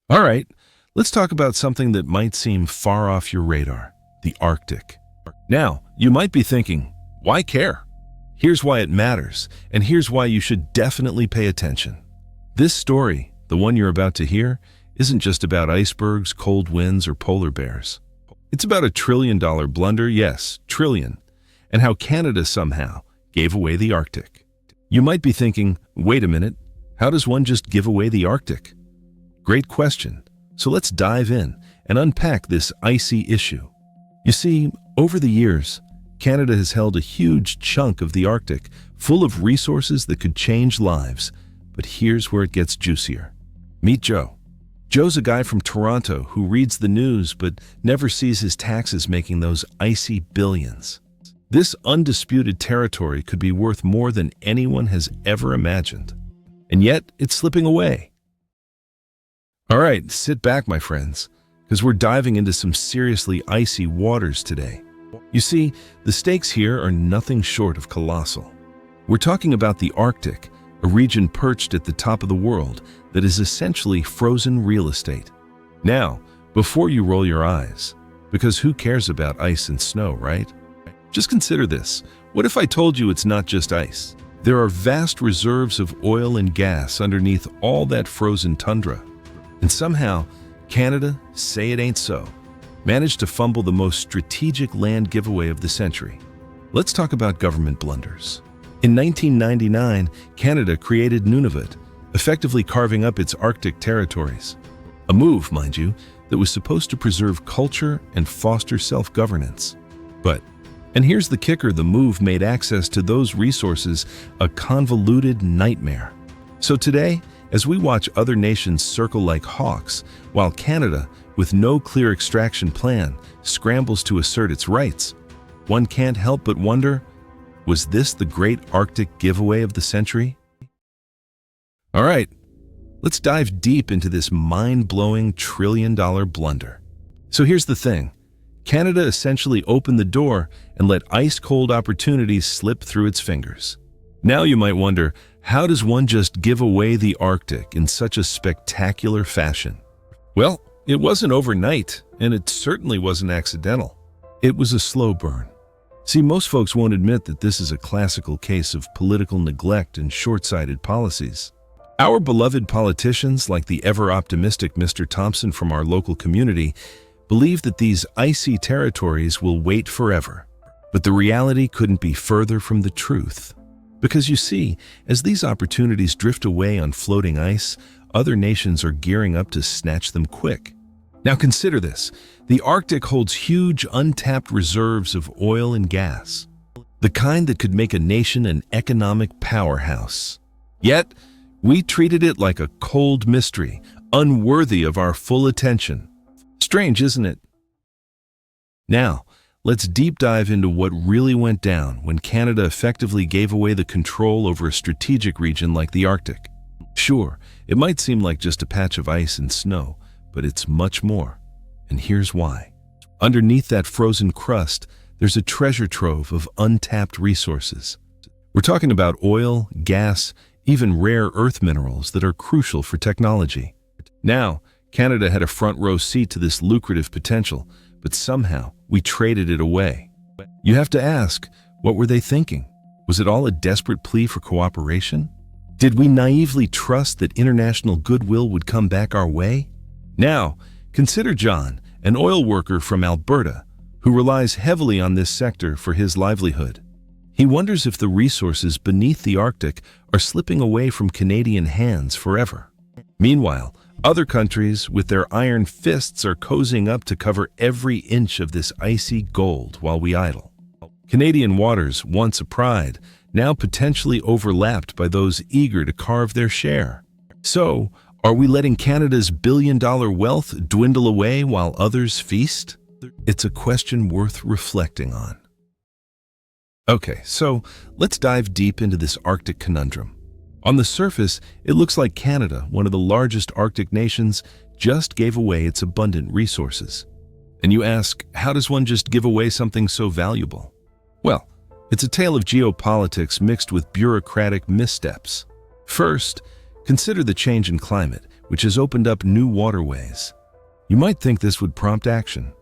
All right, let's talk about something that might seem far off your radar, the Arctic. Now, you might be thinking, why care? Here's why it matters, and here's why you should definitely pay attention. This story, the one you're about to hear, isn't just about icebergs, cold winds, or polar bears. It's about a trillion-dollar blunder, yes, trillion, and how Canada somehow gave away the Arctic. You might be thinking, wait a minute, how does one just give away the Arctic? Great question. So let's dive in and unpack this icy issue. You see, over the years, Canada has held a huge chunk of the Arctic, full of resources that could change lives. But here's where it gets juicier. Meet Joe. Joe's a guy from Toronto who reads the news but never sees his taxes making those icy billions. This undisputed territory could be worth more than anyone has ever imagined. And yet, it's slipping away. All right, sit back, my friends, because we're diving into some seriously icy waters today. You see, the stakes here are nothing short of colossal. We're talking about the Arctic, a region perched at the top of the world that is essentially frozen real estate. Now, before you roll your eyes, because who cares about ice and snow, right? Just consider this. What if I told you it's not just ice? There are vast reserves of oil and gas underneath all that frozen tundra. And somehow, Canada, say it ain't so, managed to fumble the most strategic land giveaway of the century. Let's talk about government blunders. In 1999, Canada created Nunavut, effectively carving up its Arctic territories. A move, mind you, that was supposed to preserve culture and foster self-governance. And here's the kicker, the move made access to those resources a convoluted nightmare. So today, as we watch other nations circle like hawks, while Canada, with no clear extraction plan, scrambles to assert its rights, one can't help but wonder, was this the great Arctic giveaway of the century? All right, let's dive deep into this mind-blowing trillion-dollar blunder. So here's the thing. Canada essentially opened the door and let ice-cold opportunities slip through its fingers. Now you might wonder, how does one just give away the Arctic in such a spectacular fashion? Well, it wasn't overnight, and it certainly wasn't accidental. It was a slow burn. See, most folks won't admit that this is a classical case of political neglect and short-sighted policies. Our beloved politicians, like the ever-optimistic Mr. Thompson from our local community, believe that these icy territories will wait forever. But the reality couldn't be further from the truth. Because you see, as these opportunities drift away on floating ice, other nations are gearing up to snatch them quick. Now consider this. The Arctic holds huge untapped reserves of oil and gas, the kind that could make a nation an economic powerhouse. Yet, we treated it like a cold mystery, unworthy of our full attention. Strange, isn't it? Now, let's deep dive into what really went down when Canada effectively gave away the control over a strategic region like the Arctic. Sure, it might seem like just a patch of ice and snow, but it's much more. And here's why. Underneath that frozen crust, there's a treasure trove of untapped resources. We're talking about oil, gas, even rare earth minerals that are crucial for technology. Now, Canada had a front row seat to this lucrative potential, but somehow we traded it away. You have to ask, what were they thinking? Was it all a desperate plea for cooperation? Did we naively trust that international goodwill would come back our way? Now, consider John, an oil worker from Alberta, who relies heavily on this sector for his livelihood. He wonders if the resources beneath the Arctic are slipping away from Canadian hands forever. Meanwhile, other countries with their iron fists are cozying up to cover every inch of this icy gold while we idle. Canadian waters, once a pride, now potentially overlapped by those eager to carve their share. So, are we letting Canada's billion-dollar wealth dwindle away while others feast? It's a question worth reflecting on. Okay, so let's dive deep into this Arctic conundrum. On the surface, it looks like Canada, one of the largest Arctic nations, just gave away its abundant resources. And you ask, how does one just give away something so valuable? Well, it's a tale of geopolitics mixed with bureaucratic missteps. First, consider the change in climate. which has opened up new waterways. You might think this would prompt action,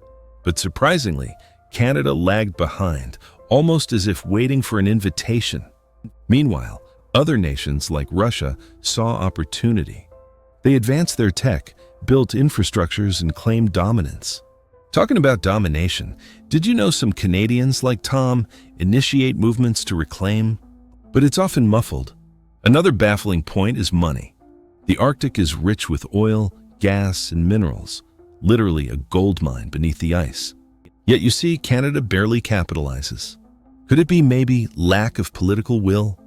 but surprisingly, Canada lagged behind, almost as if waiting for an invitation. Meanwhile, other nations like Russia saw opportunity. They advanced their tech, built infrastructures, and claimed dominance. Talking about domination, did you know some Canadians like Tom initiate movements to reclaim? But it's often muffled. Another baffling point is money. The Arctic is rich with oil, gas, and minerals, literally a gold mine beneath the ice. Yet you see, Canada barely capitalizes. Could it be maybe lack of political will?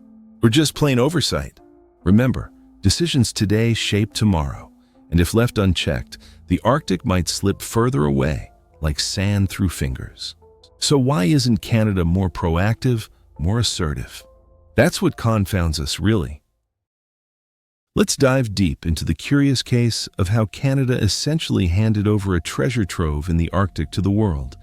Or just plain oversight? Remember, decisions today shape tomorrow, and if left unchecked, the Arctic might slip further away, like sand through fingers. So why isn't Canada more proactive, more assertive? That's what confounds us, really. Let's dive deep into the curious case of how Canada essentially handed over a treasure trove in the Arctic to the world,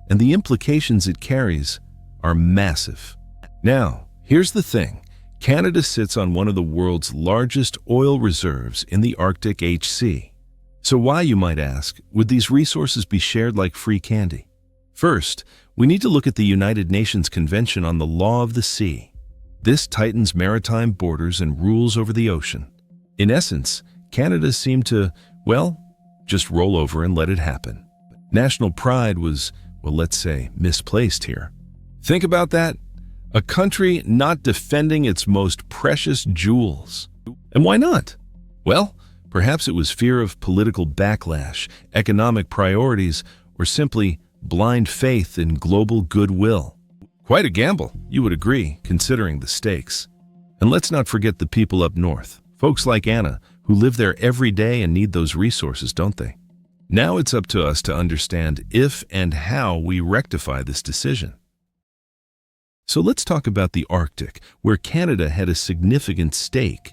and the implications it carries are massive. Now, here's the thing. Canada sits on one of the world's largest oil reserves in the Arctic HC. So why, you might ask, would these resources be shared like free candy? First, we need to look at the United Nations Convention on the Law of the Sea. This tightens maritime borders and rules over the ocean. In essence, Canada seemed to, well, just roll over and let it happen. National pride was, well, let's say, misplaced here. Think about that. A country not defending its most precious jewels. And why not? Well, perhaps it was fear of political backlash, economic priorities, or simply blind faith in global goodwill. Quite a gamble, you would agree, considering the stakes. And let's not forget the people up north, folks like Anna, who live there every day and need those resources, don't they? Now it's up to us to understand if and how we rectify this decision. So let's talk about the Arctic, where Canada had a significant stake.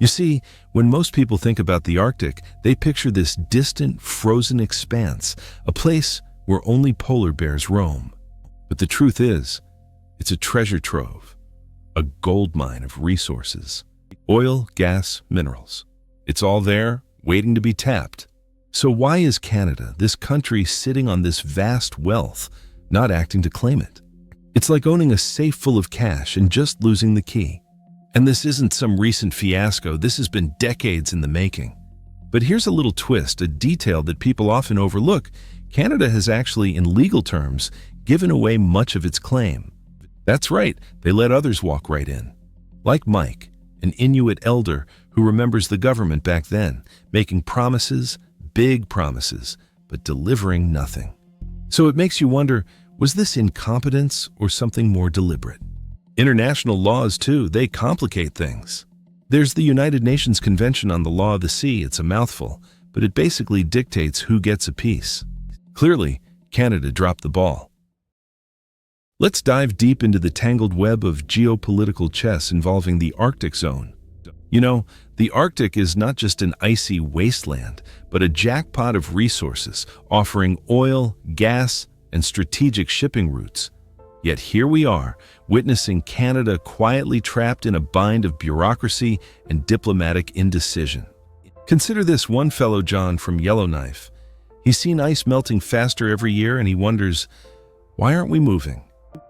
You see, when most people think about the Arctic, they picture this distant, frozen expanse, a place where only polar bears roam. But the truth is, it's a treasure trove, a gold mine of resources. Oil, gas, minerals. It's all there, waiting to be tapped. So why is Canada, this country sitting on this vast wealth, not acting to claim it? It's like owning a safe full of cash and just losing the key. And this isn't some recent fiasco, this has been decades in the making. But here's a little twist, a detail that people often overlook. Canada has actually, in legal terms, given away much of its claim. That's right, they let others walk right in. Like Mike, an Inuit elder who remembers the government back then, making promises, big promises, but delivering nothing. So it makes you wonder, was this incompetence or something more deliberate? International laws, too, they complicate things. There's the United Nations Convention on the Law of the Sea. It's a mouthful, but it basically dictates who gets a piece. Clearly, Canada dropped the ball. Let's dive deep into the tangled web of geopolitical chess involving the Arctic zone. You know, the Arctic is not just an icy wasteland, but a jackpot of resources, offering oil, gas, and strategic shipping routes. Yet here we are, witnessing Canada quietly trapped in a bind of bureaucracy and diplomatic indecision. Consider this one fellow John from Yellowknife. He's seen ice melting faster every year and he wonders, why aren't we moving?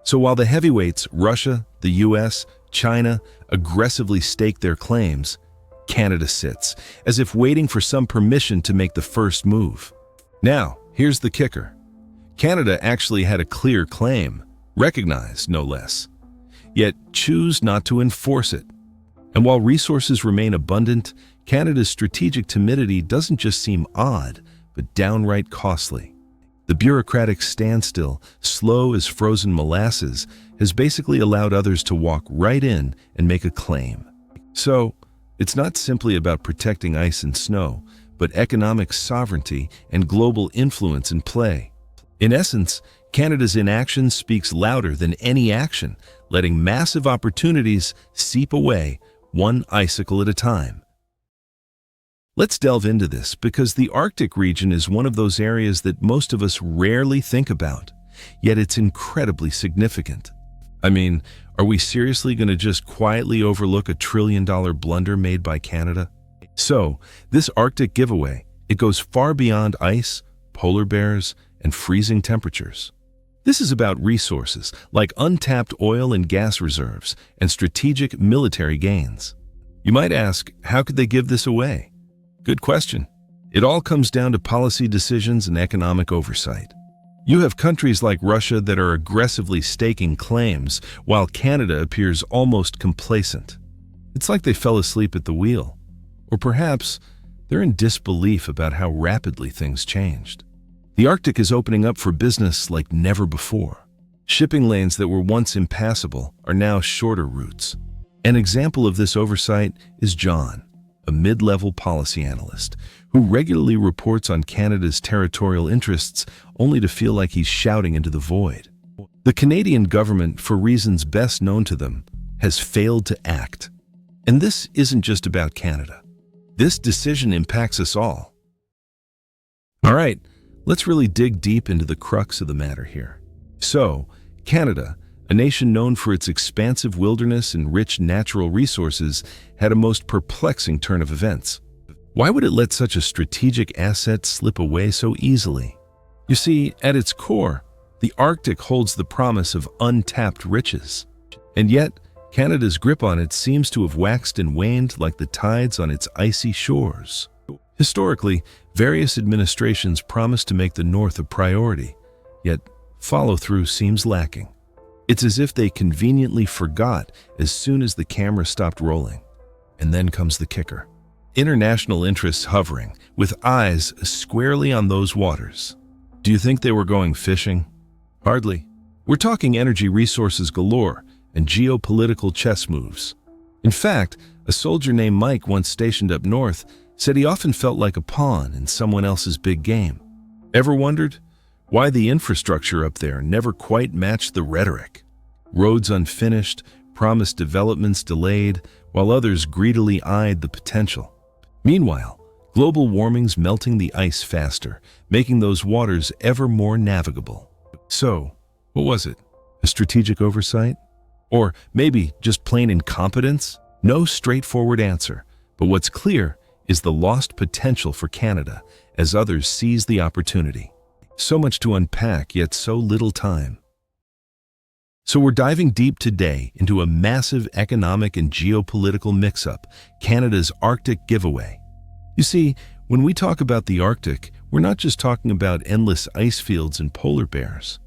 So while the heavyweights, Russia, the US, China, aggressively stake their claims, Canada sits, as if waiting for some permission to make the first move. Now, here's the kicker. Canada actually had a clear claim, recognized no less, yet choose not to enforce it. And while resources remain abundant, Canada's strategic timidity doesn't just seem odd, but downright costly. The bureaucratic standstill, slow as frozen molasses, has basically allowed others to walk right in and make a claim. So, it's not simply about protecting ice and snow, but economic sovereignty and global influence in play. In essence, Canada's inaction speaks louder than any action, letting massive opportunities seep away, one icicle at a time. Let's delve into this because the Arctic region is one of those areas that most of us rarely think about, yet it's incredibly significant. I mean, are we seriously going to just quietly overlook a $1 trillion blunder made by Canada? So, this Arctic giveaway, it goes far beyond ice, polar bears, and freezing temperatures. This is about resources like untapped oil and gas reserves and strategic military gains. You might ask, how could they give this away? Good question. It all comes down to policy decisions and economic oversight. You have countries like Russia that are aggressively staking claims, while Canada appears almost complacent. It's like they fell asleep at the wheel. Or perhaps they're in disbelief about how rapidly things changed. The Arctic is opening up for business like never before. Shipping lanes that were once impassable are now shorter routes. An example of this oversight is John, a mid-level policy analyst who regularly reports on Canada's territorial interests only to feel like he's shouting into the void. The Canadian government, for reasons best known to them, has failed to act. And this isn't just about Canada. This decision impacts us all. All right, let's really dig deep into the crux of the matter here. So, Canada, a nation known for its expansive wilderness and rich natural resources, had a most perplexing turn of events. Why would it let such a strategic asset slip away so easily? You see, at its core, the Arctic holds the promise of untapped riches. And yet, Canada's grip on it seems to have waxed and waned like the tides on its icy shores. Historically, various administrations promised to make the North a priority, yet follow-through seems lacking. It's as if they conveniently forgot as soon as the camera stopped rolling. And then comes the kicker. International interests hovering, with eyes squarely on those waters. Do you think they were going fishing? Hardly. We're talking energy resources galore and geopolitical chess moves. In fact, a soldier named Mike, once stationed up north, said he often felt like a pawn in someone else's big game. Ever wondered why the infrastructure up there never quite matched the rhetoric? Roads unfinished, promised developments delayed, while others greedily eyed the potential. Meanwhile, global warming's melting the ice faster, making those waters ever more navigable. So, what was it? A strategic oversight? Or maybe just plain incompetence? No straightforward answer, but what's clear is the lost potential for Canada as others seize the opportunity. So much to unpack, yet so little time. So we're diving deep today into a massive economic and geopolitical mix-up, Canada's Arctic giveaway. You see, when we talk about the Arctic, we're not just talking about endless ice fields and polar bears.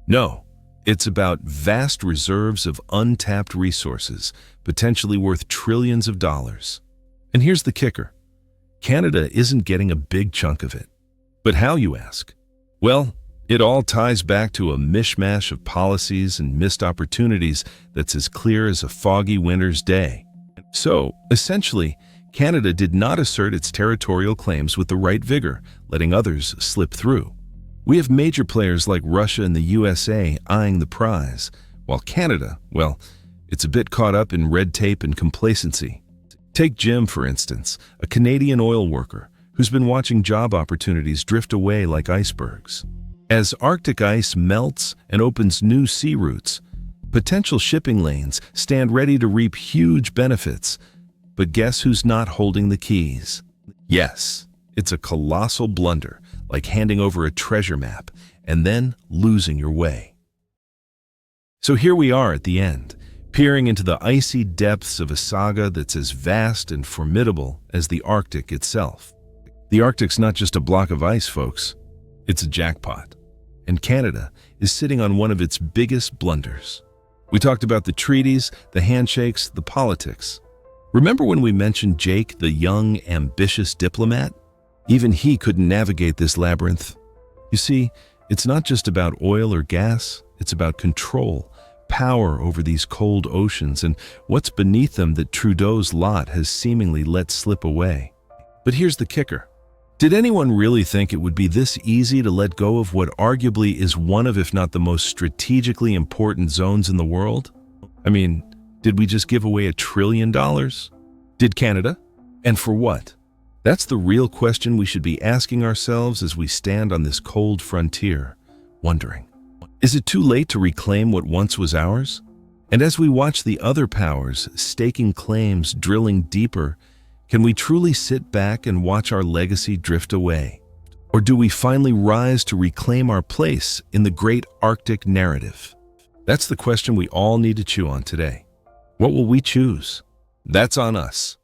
No, it's about vast reserves of untapped resources, potentially worth trillions of dollars. And here's the kicker. Canada isn't getting a big chunk of it. But how, you ask? Well, it all ties back to a mishmash of policies and missed opportunities that's as clear as a foggy winter's day. So, essentially, Canada did not assert its territorial claims with the right vigor, letting others slip through. We have major players like Russia and the USA eyeing the prize, while Canada, well, it's a bit caught up in red tape and complacency. Take Jim, for instance, a Canadian oil worker who's been watching job opportunities drift away like icebergs. As Arctic ice melts and opens new sea routes, potential shipping lanes stand ready to reap huge benefits. But guess who's not holding the keys? Yes, it's a colossal blunder, like handing over a treasure map and then losing your way. So here we are at the end, peering into the icy depths of a saga that's as vast and formidable as the Arctic itself. The Arctic's not just a block of ice, folks. It's a jackpot. And Canada is sitting on one of its biggest blunders. We talked about the treaties, the handshakes, the politics. Remember when we mentioned Jake, the young, ambitious diplomat? Even he couldn't navigate this labyrinth. You see, it's not just about oil or gas, it's about control, power over these cold oceans and what's beneath them that Trudeau's lot has seemingly let slip away. But here's the kicker. Did anyone really think it would be this easy to let go of what arguably is one of, if not the most strategically important zones in the world? I mean, did we just give away $1 trillion? Did Canada? And for what? That's the real question we should be asking ourselves as we stand on this cold frontier, wondering, is it too late to reclaim what once was ours? And as we watch the other powers staking claims, drilling deeper, Can we truly sit back and watch our legacy drift away? Or do we finally rise to reclaim our place in the great Arctic narrative? That's the question we all need to chew on today. What will we choose? That's on us.